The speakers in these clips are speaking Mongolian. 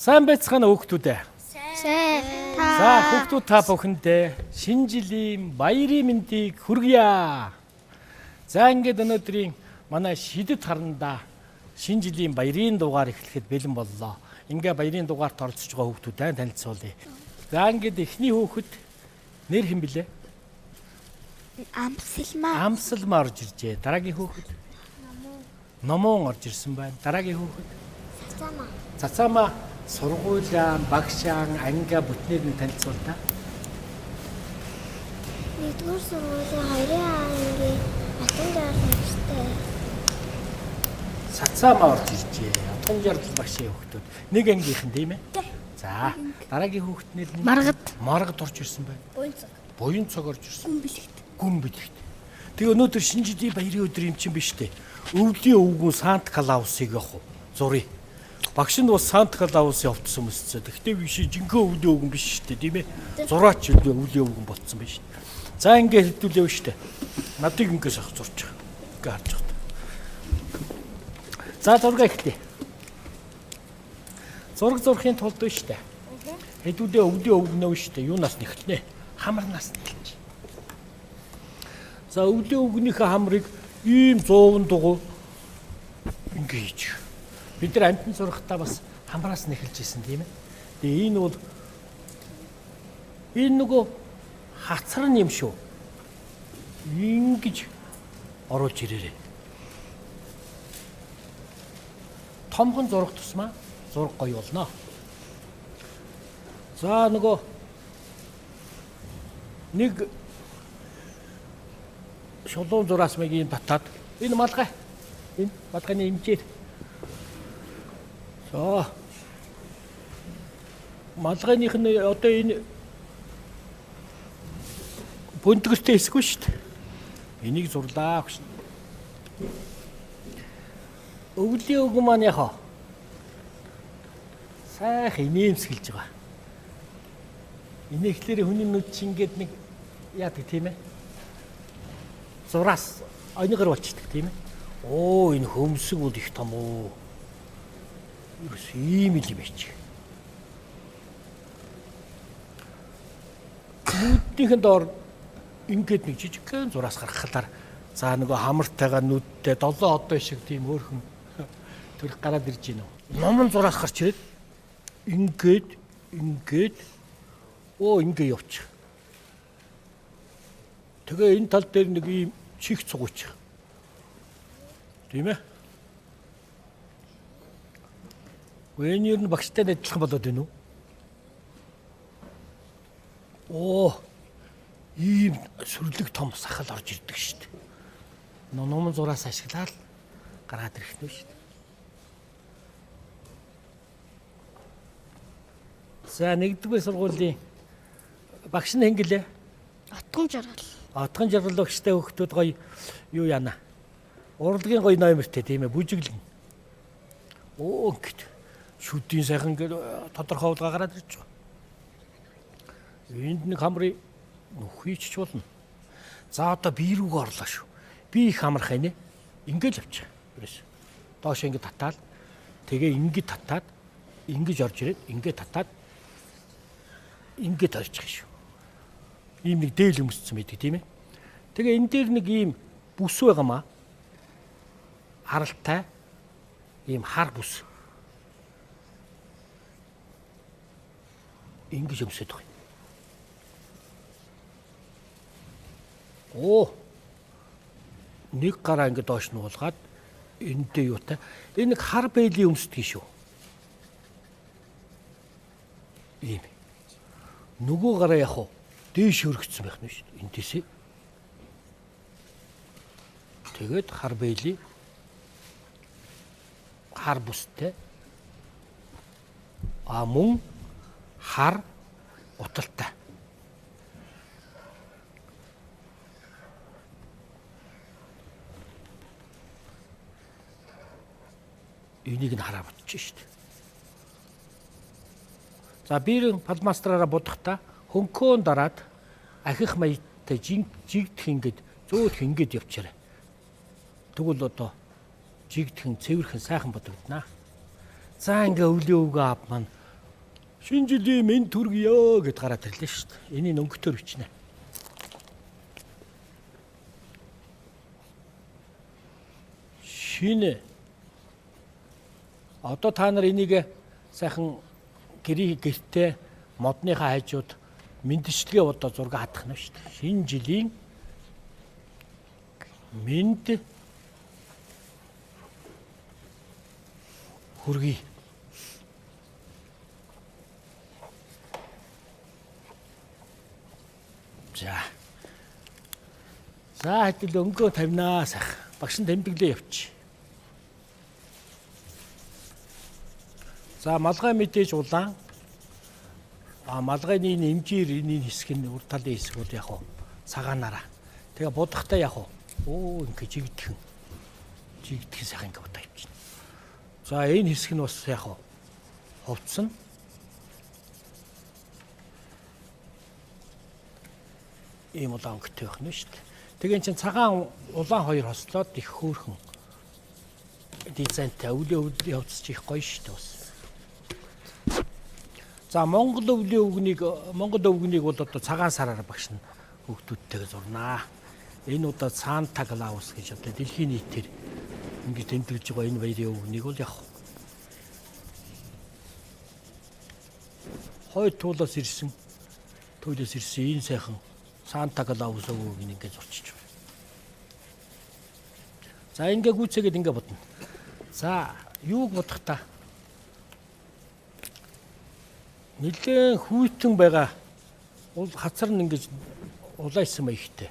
Сайн байцгаана хүүхдүүд ээ. Сайн. За хүүхдүүд та бүхэндээ шинэ жилийн баярын мэндийг хүргье. За ингээд өнөөдрийн манай шидэт харандаа шинэ жилийн баярын дугаар эхлэхэд бэлэн боллоо. Ингээ баярын дугаарт оролцож байгаа хүүхдүүдээ танилцуулъя. За ингээд эхний хүүхэд нэр хэн блэ? Амсалмаа. Амсалмаа орж иржээ. Дараагийн хүүхэд? Номон орж ирсэн байна. Дараагийн хүүхэд? Цацамаа. Цацамаа сургуулиан, багшаан, ангиа бүтнийг нь танилцуул та. Нэгдүгээр сургуулийн 2-ын ангийн Атан жарлалтай. Цацамаа орж иржээ. Атан жарлал багшийн хүүхдүүд. Нэг ангийнхан тийм ээ? За, дараагийн хүүхэд нэр нь Маргад. Маргад орж ирсэн байна. Буйнцаг. Буянцаг орж ирсэн. Гүн бэлэгт. Гүн бэлэгт. Тэгээ өнөөдөр шинэ жилийн баярын өдөр юм чинь биш үү? Өвлийн өвгөн Санта Клаусыг явах уу? Зуръя. Багш нь бас Санта Клаус явуулсан мэсцээ. Гэхдээ биш жинхэнэ өвлийн өвгөн биш шүү дээ, тийм ээ? Зураач өвлийн өвгөн болцсон байж. За ингээд хэлдүүлээв шүү дээ. Надыг ингээс авах зурч байгаа. Ингээ харж байгаа. За зураг ихтэй. Зураг зурхын тулд биш үү? Хэдүүдээ өвлийн өвгнөө шүү дээ. Юунаас нэхлэнэ? Хамарнаас нэхэлж. За өвлийн өвгнийхээ хамрыг ийм 100 дугуй ингээ хийж. Бид нар амтны зургатаа бас хамраас нэхэлж исэн тийм ээ. Тэгээ энэ бол энэ нөгөө хацран юм шүү. Ингэж оруулж ирээрээ. Томхон зураг тусмаа зураг гоё болно. За нөгөө нэг шулуун зураас маягийн татаад энэ малгай. Энэ малгайны хэмжээр. За. Малгайных нь одоо энэ бүндгэртэй хэсгүй шүү дээ. Энийг зурлаа гэж. Өвлийн өвгөн маань яхаа. Сайхан инээмсгэлж байгаа. Инээхлээр хүний нүд чинь ингээд нэг яадаг тийм ээ. Зураас ойногор болчихдаг тийм ээ. Оо энэ хөмсөг бол их том уу. Юус ийм л юм чи. Нүднийхэн доор ингээд нэг жижигхэн зураас гаргахлаар за нөгөө хамартайгаа нүдтэй 7 одоо шиг тийм өөрхөн төрх гараад ирж гинөө. Номон зураас гарч ирээд ингээд оо ингээ явчих. Тэгээ энэ тал дээр нэг ийм чих цугууч. Тийм ээ? Вэнер нь багштай адилхан болоод байна уу? Оо ийм сүрлэг том сахал орж ирдэг шүү дээ. Номон зураас ашиглаад гараад ирэх нь шүү дээ. За нэгдүгээр сургуулийн багш нь хингэлээ. Атган жаргал. Атган жаргал багштай хүүхдүүд гоё юу яана. Урлагийн гоё номертэй тийм ээ бүжиглэн. Оо гэт шүдийн сайхан ингээд тодорхой уулга гараад ирж байгаа. Энд нэг хамрын нүхийч болно. За одоо би рүүгээ орлоо шүү. Би их хамрах ээ. Ингээд л авчих. Ерөөс. Доош ингээд татаад тэгээ ингээд татаад ингэж орж ирээд ингээд татаад ингээд орчих шүү. Ийм нэг дээл өмссөн байдаг тийм ээ. Тэгээ энэ дээр нэг ийм бүс байгаамаа. Харалтай ийм хар бүс. Ингэж өмсөд байгаа. Оо. Нэг гараа ингэ доош нь уулгаад энэтэй юутай. Энэ нэг хар бэйлийн өмсдөг шүү. Ийм. Нөгөө гараа яг уу дээш өргөцсөн байх нь шүү. Энтэйсээ. Тэгээд хар бэйлийн хар бүстэй. Мөн хар уталтай. Энийг нь хараа бодчих шүү дээ. За биерэн палмастраараа будахта хөнкөөн дараад ахих маягтай жигдэх ингээд зөөлх ингээд явчаарай. Тэгвэл одоо жигдэхэн цэвэрхэн сайхан бодогднаа. За ингээ өвлийн өвгөө ав маань Шинэ жилийн мэнд төргийё гэд гараад ирлээ шүү дээ. Энийг өнгөтөр бичнэ. Шинэ. Одоо та нар энийг сайхан гэртээ модныхаа хажууд мэндчлэгээ одоо зураг хатах нь шүү дээ. Шинэ жилийн мэнд хүргэе. За хэдэл өнгөө тавинаа сайх. Багш нь тэмдэглээ явчих. За малгай мэдээж улаан. Малгайны нэмжээр энэ хэсэг нь урд талын хэсгүүд яг уу цагаанаараа. Тэгээ будахтаа яг уу ингэ жигдхэн сайхан ингэ бодоо явчихна. За энэ хэсэг нь бас яг уу хувцсан. Ийм улаан өнгөтэй байх нь шүү дээ. Тэгээ чин цагаан улаан хоёр хослоод их хөөрхөн дизайнтай өвлөө явуулчих их гоё шүү дээ бас. За Монгол өвгнийг бол одоо цагаан сараар багш нь хүүхдүүдтэйгээ зурнаа. Энэ удаа Санта Клаус гэж одоо дэлхийн нийтээр ингэж тэмдэглэж байгаа энэ баярын өвгнийг бол яг хойд туулаас ирсэн энэ сайхан Санта Клаус өвгнийг ингэж зурчих. За ингээ гүйцээгээд ингээ бодно. За юуг бодох та? Нилээн хүйтэн байгаа хацар нь ингэж улайсан маягтай.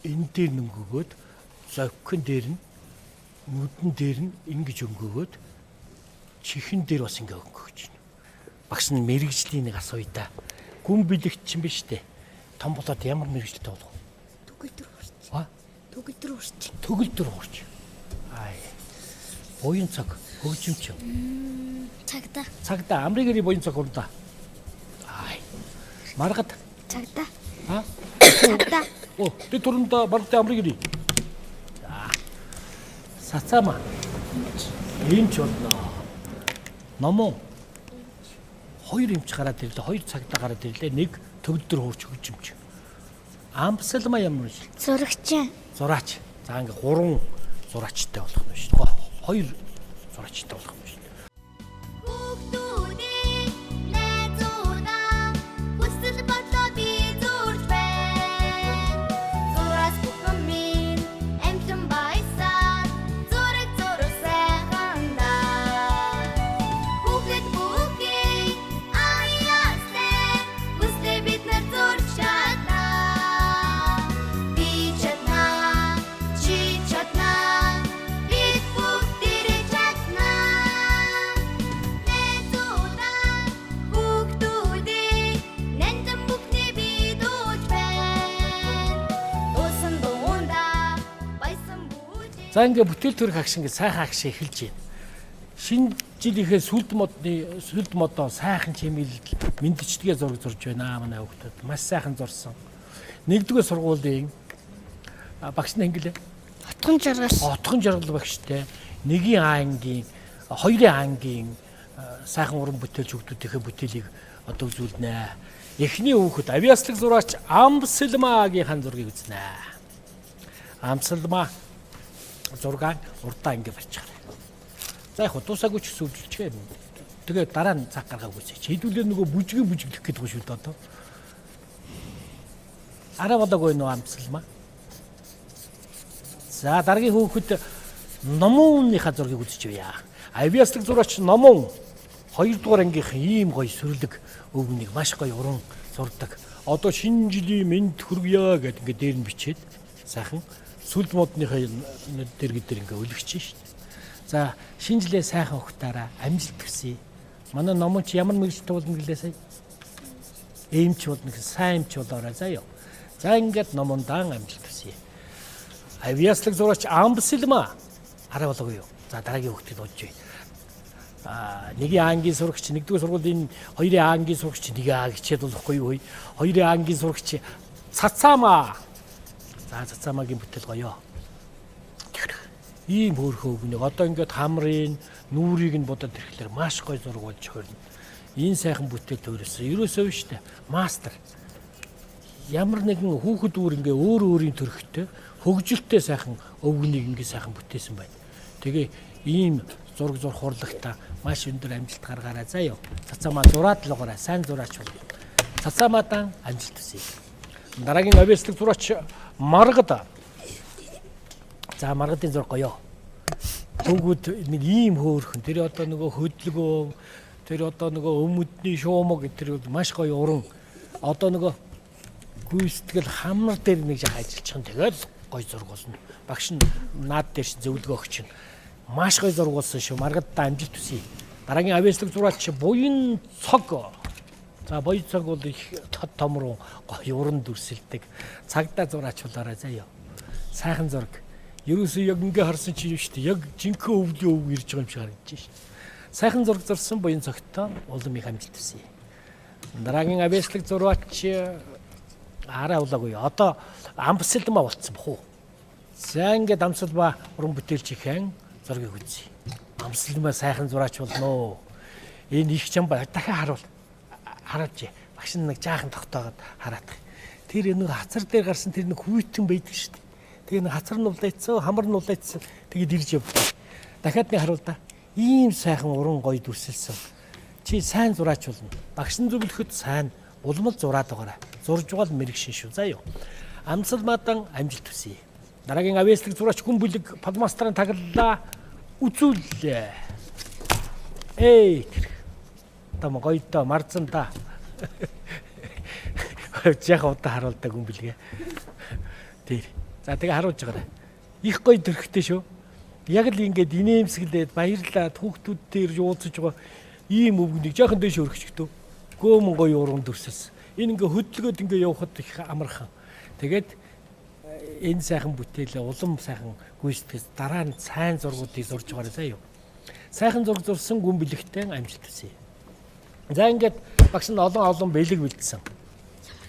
Энэ дээр нөнгөгөөд зовхин дээр нь нүдэн дээр нь ингэж өнгөгөөд чихэн дээр бас ингэ өнгөгөж байна. Багш нь мэрэгжлийн нэг асууя да. Гүн бэлэгч юм биш үү? Том болоод ямар мэрэгчлээ болох вэ? Төгөлдөр урч. Төгөлдөр урч. Төгөлдөр урч. Буян цаг хөгжимч. Цагдаа Америкийн буян цаг урдаа. Маргад. Цагдаа. Цагдаа. Тэ турнда бартай Америкийн. Сацаама. Эмч болно. Номон. Хоёр эмч гараад ирлээ, хоёр цагдаа гараад ирлээ, нэг төгөлдөр хуурч хөгжимч. Амсалма ямар шил? Зураач. За ингээ 3 зураачтай болох нь шүү дээ. 2 зураачтай болох нь шүү дээ. За ингээ бүтээл төрх агш ингээ сайхан агш эхэлж байна. Шинэ жилийнхээ сүлд модоо сайхан чимээл мэндчдгээ зураг зурж байна манай хүүхдүүд. Маш сайхан зурсан. Нэгдүгээр сургуулийн багш нь инглээ. Отгон жаргал багштай. Нэгийн ангийн, хоёрын ангийн сайхан уран бүтээлч хүүхдүүдийнхээ бүтээлийг одоо үзүүлнэ. Эхний хүүхэд авиаслаг зураач Амсалмагийн хан зургийг үзнэ. Амсалма зураг урдаа ингэ барьчихарай. За яг дуусаагүй ч гэсэн үлдчихээ. Тэгээ дараа нь цаг гаргаагүй ч. Хэдүүлээ нөгөө бүжиглэх гэдэг шүү дээ одоо. Араа болоогүй нөө Амсалма. За дараагийн хүүхэд Номонныхаа зургийг үзэж байя. Авиаслаг зураач Номон 2 дугаар ангийнх ийм гоё сүрлэг өвгнийг маш гоё уран зурдаг. Одоо шинэ жилийн мэнд хүргье гэдэг ингэ дээр нь бичээд сайхан сүлд модныхаа дэрэг ингээ өлгөж шít. За шинэ жилээ сайхан ухтаараа амжилт хүсье. Манай номонч ямар мэрэгчлээ болно гэлээ сая. Эмч болно гэсэн сайн эмч болоорой заяа. За ингээд номондан амжилт хүсье. Авиаслаг зураач Амсалма араа болоогүй юу. За дараагийн хүүхдэд бодж бай. Нэгийн ангийн сурагч, нэгдүгээр сургуулийн хоёрын ангийн сурагч нэг хичээл болохгүй юу. Хоёрын ангийн сурагч Цацаама. За Цацаамагийн бүтээл гоё. Ийм хөөрхөн өвгнийг одоо ингээд хамрын нүрийг нь бодоод ирэхлээр маш гоё зураг болж хөрнө. Энэ сайхан бүтээл төрөөсөө ерөөсөө биш үү? Мастер. Ямар нэгэн хүүхэд үүр ингээ өөр өөрийн төрхтэй хөгжилтэй сайхан өвгнийг ингээ сайхан бүтээсэн байна. Тэгээ ийм зураг зурх урлагта маш өндөр амжилт гаргаарай заа ёо. Цацамаа зураад л угаарай. Сайн зураач бол. Цацамаадан амжилт хүсье. Дараагийн авьяаслаг зураач Маргад. За маргадын зураг гоё. Хөнгүүд нэг ийм хөөрхөн. Тэр одоо нөгөө хөдөлгөөн, тэр одоо нөгөө өмөдний шуумаг тэр маш гоё уран. Одоо нөгөө гүйцэтгэл хамар дээр нэг жаа ажиллаж байгаа. Тэгээд гоё зураг болно. Багш нь наад дээр зөвлөгөө өгч чинь. Маш гоё зураг болсон шүү. Маргадтай амжилт хүсье. Дараагийн авьяаслаг зураач буян цог. За буян цог бол их том руу гоё уран дүрсэлдэг. Цагдаа зураач болоорой заа ёо. Сайхан зураг. Ерөөсөө яг ингээ харсан чинь шүү дээ. Яг жинхэнэ өвлийн өв ирж байгаа юм шиг харагдаж шүү. Сайхан зураг зурсан буян цогтой улам их амжилт хүсье. Дараагийн авьяаслаг зураач арай улаагүй. Одоо амбсалмаа болцсон бах уу. За ингээд амсалмаа уран бүтээлчийн зургийг үзье. Амсалмаа сайхан зураач болно. Энэ их чамба дахиад харуул. Хараач. Багш нэг жаахан тогтоогод хараадах. Тэр нэг хацар дээр гарсан тэр нэг хүйтэн байдаг шүү дээ. Тэгээ нэг хацар нь улайцсан, хамар нь улайцсан. Тэгээд ирж явдаг. Дахиад нэг харуул да. Ийм сайхан уран гоё дүрсэлсэн. Чи сайн зураач болно. Багш нь зөвлөхөд сайн улмал зураад байгаарай. Зурж байгаа л мэрэгшин шүү. Заа юу. Амсалмаадан амжилт хүсье. Дараагийн авьяаслаг зураач хүн бүлэг Падмастрын таглалаа үзүүллээ. Эй. Там гоё та марцсан та. Яг удаа харуулдаг хүн бүлгээ. Тэр. За тэгээ харуулж байгаарай. Их гоё төрхтэй шүү. Яг л ингээд инээмсэглээд баярлаад хүүхдүүд дээр уулзаж байгаа ийм өвгнийг жоохон дэш өргөчгдөө. Гөөмөн гоё уран дүрсэлсэн. Энэ ингээ хөдөлгөөд ингээ явхад их амархан. Тэгээд энэ сайхан бүтээлээ улам сайхан гүйцэтгэж дараа нь сайн зургуудыг зурж байгаарай заа юу. Сайхан зураг зурсан гүн бэлэгтэй амжилт хүсье. За ингээд багш нь олон бэлэг бэлдсэн.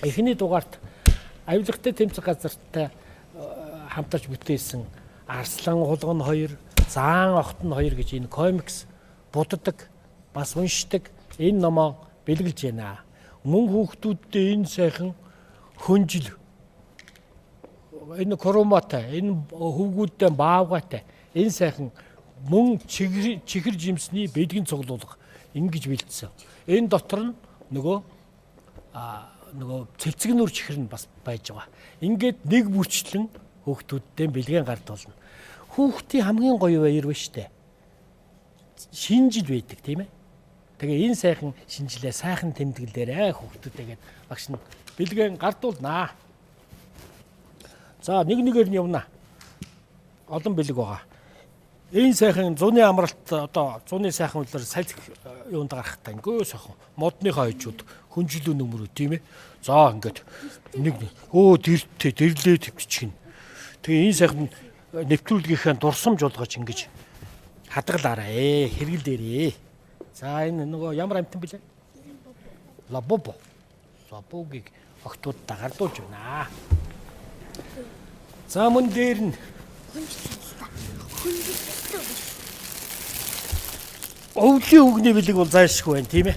Эхний дугаарт авилгатай тэмцэх газартай хамтарч бүтээсэн Арслан хулган 2, Заан огтон 2 гэж энэ комикс буддаг, бас уншдаг энэ номоо бэлгэлж байна. Мөн хүүхдүүдтэй энэ сайхан хөнжил энэ короматай, энэ хөвгүүдтэй баавгаатай энэ сайхан мөн чихэр жимсний бэлгэн цуглуулга ингэж бэлдсэн. Энэ дотор нь нөгөө цэлцэгнүр чихэр нь бас байж байгаа. Ингээд нэг бүрчлэн хүүхдүүдтэй бэлгэн гард болно. Хүүхдийн хамгийн гоё баяр ба штэ. Шинжил байдаг тийм ээ. Тэгээ энэ сайхан шинжилээ сайхан тэмдэглээрээ хүүхдүүдтэйгээд багш нь бэлгэн гардуулнаа. За нэгээр нь явна. Олон бэлэг байгаа. Энэ сайхан зуны амралт одоо зуны сайхан үлээр салхи юунд гарахтаа ингээ сайхан модныхаа хажууд хүнжилүү нөмрөө тийм ээ. За ингээд нэг дэрлээ төвчгэн. Тэгээ энэ сайхан нэвтрүүлгийнхаа дурсамж болгож ингэж хадгалаарай. Хэрэгэл дээрээ. За энэ нөгөө ямар амтан бэлээ? Лабобо. Лабогийг огтудаа гардуулж байна. За мөн дээр нь өвлийн үгний бэлэг бол зайлшгүй байна тийм ээ.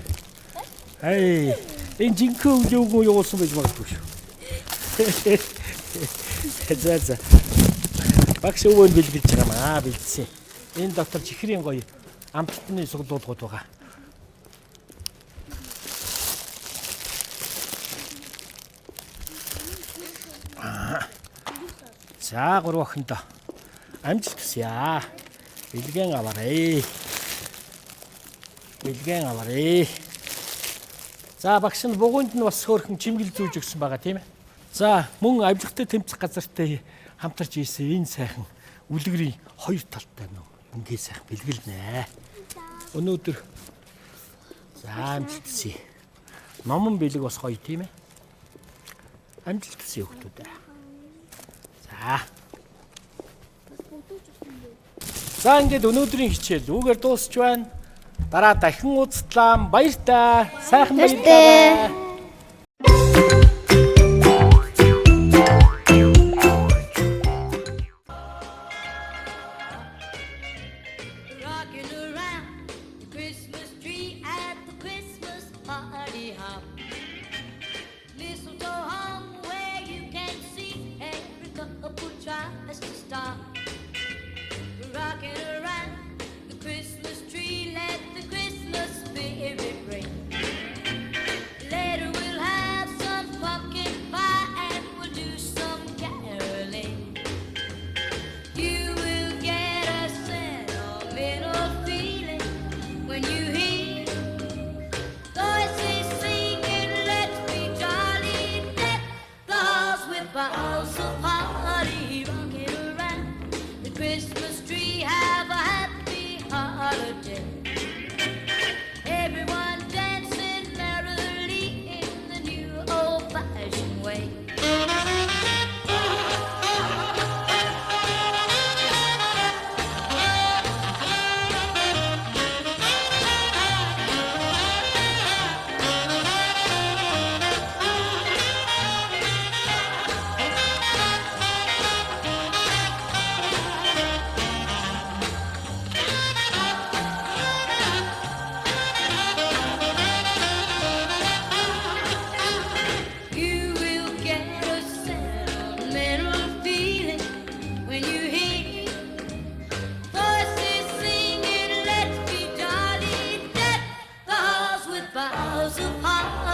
Ай энэ жинхэнэ өвлийн үг явуулсан байж магадгүй шүү. За. Багш өвөө бэлгэлж байгаа маа бэлдсэн. Энэ дотор чихрийн гоё амтны суглуулгууд байгаа. За 3 охиндоо амжилт хүсье. Бэлгэн аваарай. Бэлгэн аваарай. За багш нь бугуйнд нь бас хөөрхөн чимгэл зүүж өгсөн байгаа тийм ээ. За мөн авилгатай тэмцэх газартай хамтарч ийсэн энэ сайхан үлгэрийн хоёр талтай нөө ингээ сайхан бэлгэлнэ. Өнөөдөр за амжилт хүсье. Номон бэлэг бас гоё тийм ээ. Амжилт хүсье хүүхдүүд. За ингээд өнөөдрийн хичээл үүгээр дуусч байна. Дараа дахин уулзлаа. Баяртай. Сайхан баярлалаа. 소소한